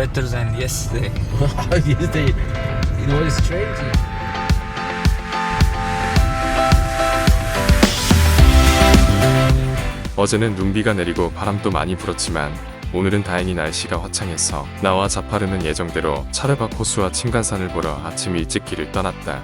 better than yesterday. Yesterday, it was strange. 어제는 눈비가 내리고 바람도 많이 불었지만 오늘은 다행히 날씨가 화창해서 나와 자파르는 예정대로 차르박 호수와 칭간산을 보러 아침 일찍 길을 떠났다.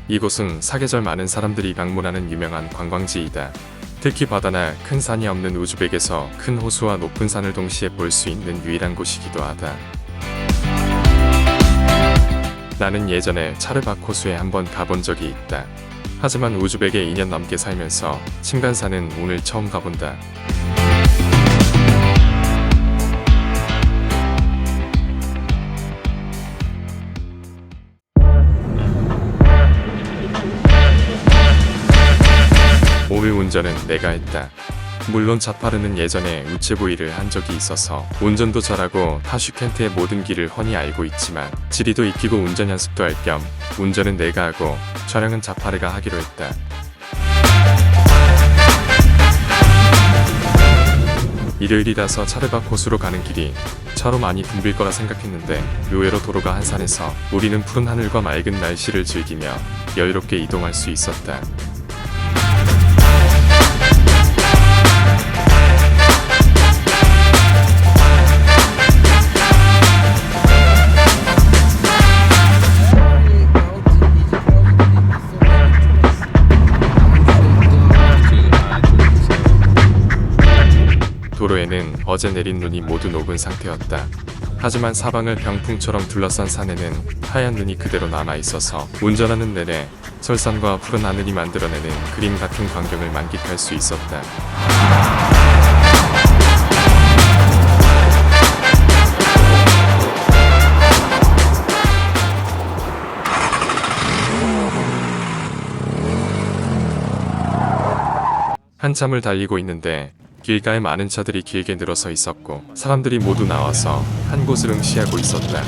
이곳은 사계절 많은 사람들이 방문하는 유명한 관광지이다. 특히 바다나 큰 산이 없는 우즈벡에서 큰 호수와 높은 산을 동시에 볼 수 있는 유일한 곳이기도 하다. 나는 예전에 차르박 호수에 한번 가본 적이 있다. 하지만 우즈벡에 2년 넘게 살면서 칭간산은 오늘 처음 가본다. 오늘 운전은 내가 했다. 물론 자파르는 예전에 우체부이를 한 적이 있어서 운전도 잘하고 타슈켄트의 모든 길을 훤히 알고 있지만 지리도 익히고 운전 연습도 할 겸 운전은 내가 하고 촬영은 자파르가 하기로 했다. 일요일이라서 차르박 호수로 가는 길이 차로 많이 붐빌 거라 생각했는데 의외로 도로가 한산해서 우리는 푸른 하늘과 맑은 날씨를 즐기며 여유롭게 이동할 수 있었다. 도로에는 어제 내린 눈이 모두 녹은 상태였다. 하지만 사방을 병풍처럼 둘러싼 산에는 하얀 눈이 그대로 남아있어서 운전하는 내내 설산과 푸른 하늘이 만들어내는 그림 같은 광경을 만끽할 수 있었다. 한참을 달리고 있는데 길가에 많은 차들이 길게 늘어서 있었고 사람들이 모두 나와서 한 곳을 응시하고 있었다.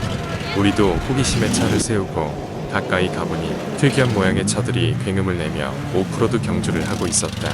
우리도 호기심에 차를 세우고 가까이 가보니 특이한 모양의 차들이 굉음을 내며 오프로드 경주를 하고 있었다.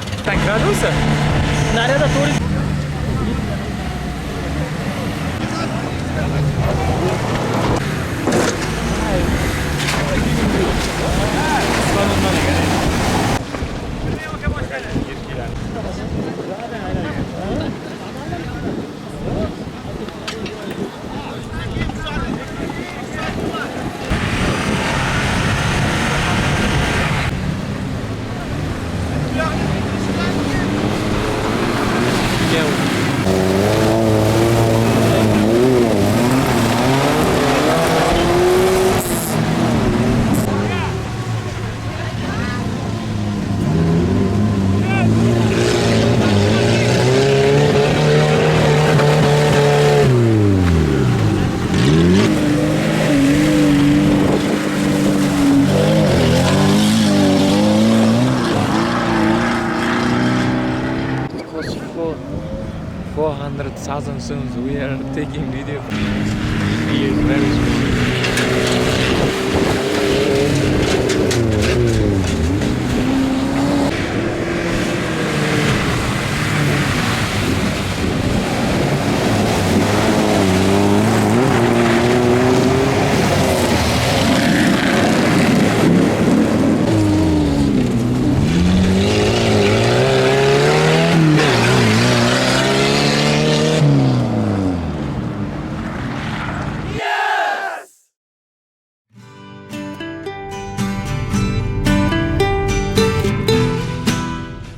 For 400,000 soons we are taking video. He is very small.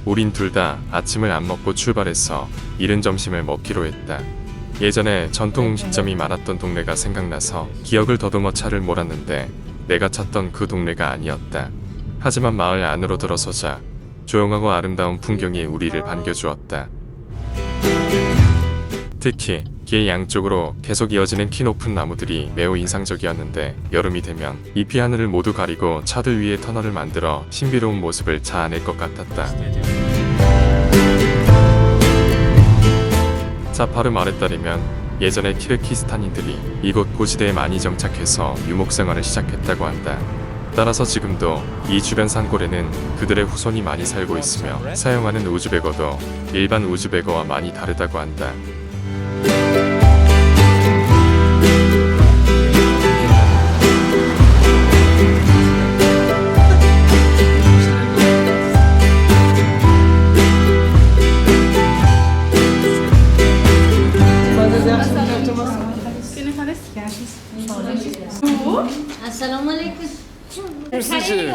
우린 둘 다 아침을 안 먹고 출발해서 이른 점심을 먹기로 했다. 예전에 전통 음식점이 많았던 동네가 생각나서 기억을 더듬어 차를 몰았는데 내가 찾던 그 동네가 아니었다. 하지만 마을 안으로 들어서자 조용하고 아름다운 풍경이 우리를 반겨주었다. 특히 길 양쪽으로 계속 이어지는 키 높은 나무들이 매우 인상적이었는데 여름이 되면 잎이 하늘을 모두 가리고 차들 위에 터널을 만들어 신비로운 모습을 자아낼 것 같았다. 자파르 말에 따르면 예전에 키르기스탄인들이 이곳 고지대에 많이 정착해서 유목생활을 시작했다고 한다. 따라서 지금도 이 주변 산골에는 그들의 후손이 많이 살고 있으며 사용하는 우즈벡어도 일반 우즈벡어와 많이 다르다고 한다. Assalamu alaikum. Sizce?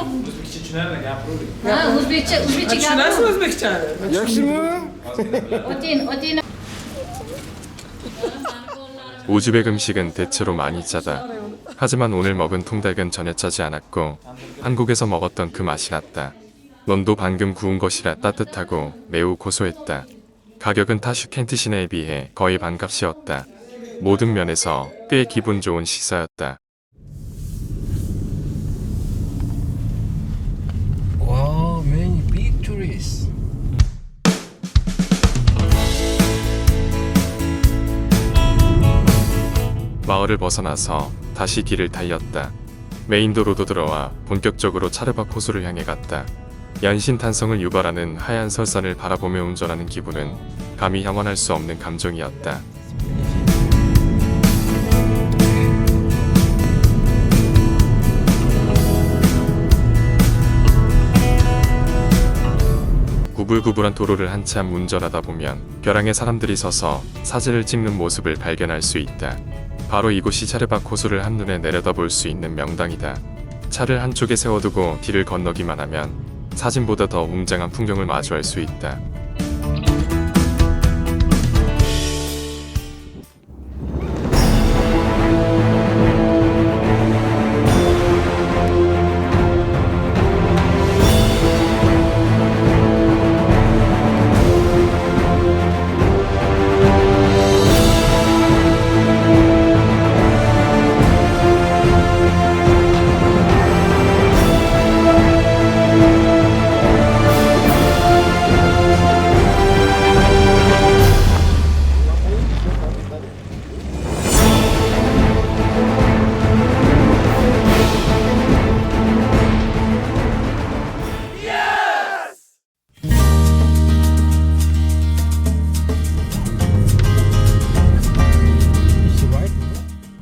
Ha, Uzbekçe Nasıl Özbekçe? Yakşı mı? Otin. 우즈벡 음식은 대체로 많이 짜다. 하지만 오늘 먹은 통닭은 전혀 짜지 않았고 한국에서 먹었던 그 맛이 났다. 넌도 방금 구운 것이라 따뜻하고 매우 고소했다. 가격은 타슈켄트 시내에 비해 거의 반값이었다. 모든 면에서 꽤 기분 좋은 식사였다. Wow, many big tourists. 마을을 벗어나서 다시 길을 달렸다. 메인도로도 들어와 본격적으로 차르박 호수를 향해 갔다. 연신탄성을 유발하는 하얀 설산을 바라보며 운전하는 기분은 감히 형언할 수 없는 감정이었다. 구불구불한 도로를 한참 운전하다 보면 벼랑에 사람들이 서서 사진을 찍는 모습을 발견할 수 있다. 바로 이곳이 차르박 호수를 한눈에 내려다볼 수 있는 명당이다. 차를 한쪽에 세워두고 길을 건너기만 하면 사진보다 더 웅장한 풍경을 마주할 수 있다.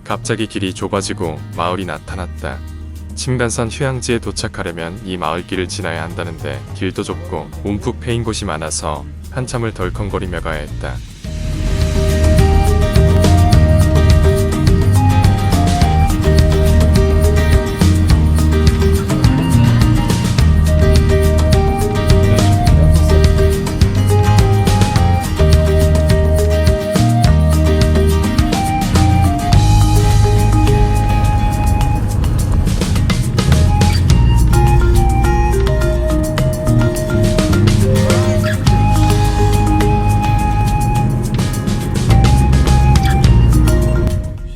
갑자기 길이 좁아지고 마을이 나타났다. 침간산 휴양지에 도착하려면 이 마을길을 지나야 한다는데 길도 좁고 움푹 패인 곳이 많아서 한참을 덜컹거리며 가야 했다.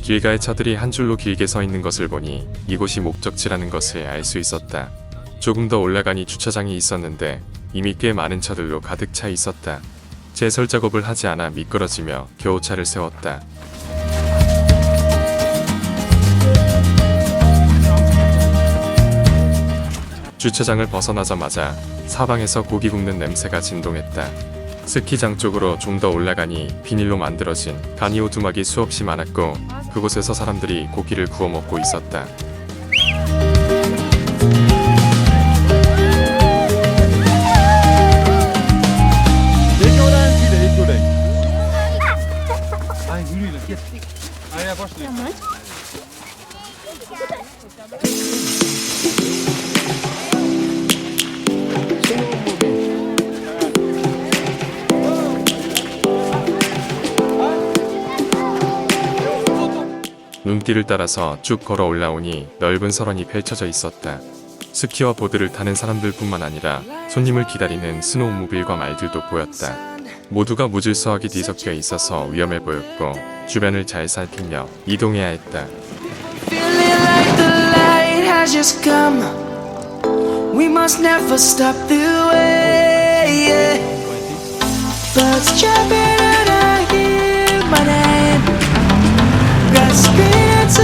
길가에 차들이 한 줄로 길게 서 있는 것을 보니 이곳이 목적지라는 것을 알 수 있었다. 조금 더 올라가니 주차장이 있었는데 이미 꽤 많은 차들로 가득 차 있었다. 제설 작업을 하지 않아 미끄러지며 겨우 차를 세웠다. 주차장을 벗어나자마자 사방에서 고기 굽는 냄새가 진동했다. 스키장 쪽으로 좀 더 올라가니 비닐로 만들어진 가니오 두막이 수없이 많았고 그곳에서 사람들이 고기를 구워 먹고 있었다. 눈길을 따라서 쭉 걸어 올라오니 넓은 설원이 펼쳐져 있었다. 스키와 보드를 타는 사람들뿐만 아니라 손님을 기다리는 스노우모빌과 말들도 보였다. 모두가 무질서하게 뒤섞여 있어서 위험해 보였고 주변을 잘 살피며 이동해야 했다. Feeling like the light has just come. We must never stop the way. Yeah. Birds chirping and I hear my name. Grasping into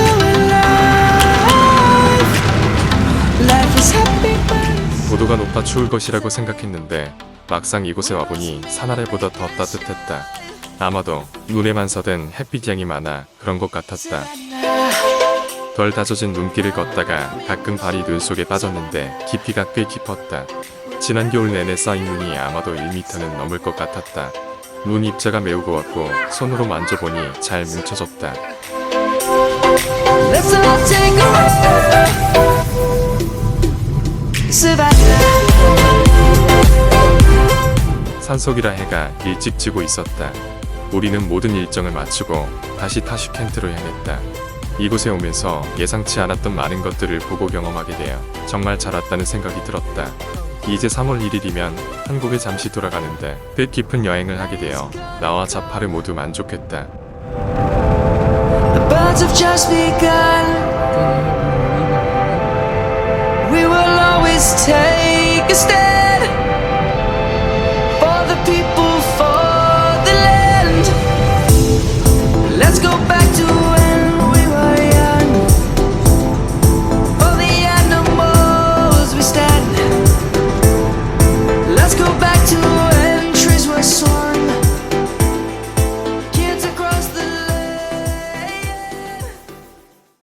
life. Life is happy but 고도가 높아 추울 것이라고 생각했는데 막상 이곳에 와보니 산 아래보다 더 따뜻했다. 아마도 눈에만 서든 햇빛 양이 많아 그런 것 같았다. 덜 다져진 눈길을 걷다가 가끔 발이 눈 속에 빠졌는데 깊이가 꽤 깊었다. 지난 겨울 내내 쌓인 눈이 아마도 1m는 넘을 것 같았다. 눈 입자가 매우 고왔고 손으로 만져보니 잘 뭉쳐졌다. Let's all take a ride. Savannah. 산속이라 해가 일찍 지고 있었다. 우리는 모든 일정을 마치고 다시 타슈켄트로 향했다. 이곳에 오면서 예상치 않았던 많은 것들을 보고 경험하게 되어 정말 잘 왔다는 생각이 들었다. 이제 3월 1일이면 한국에 잠시 돌아가는데 뜻깊은 여행을 하게 되어 나와 자파르 모두 만족했다. The birds have just begun. We will always take a stand.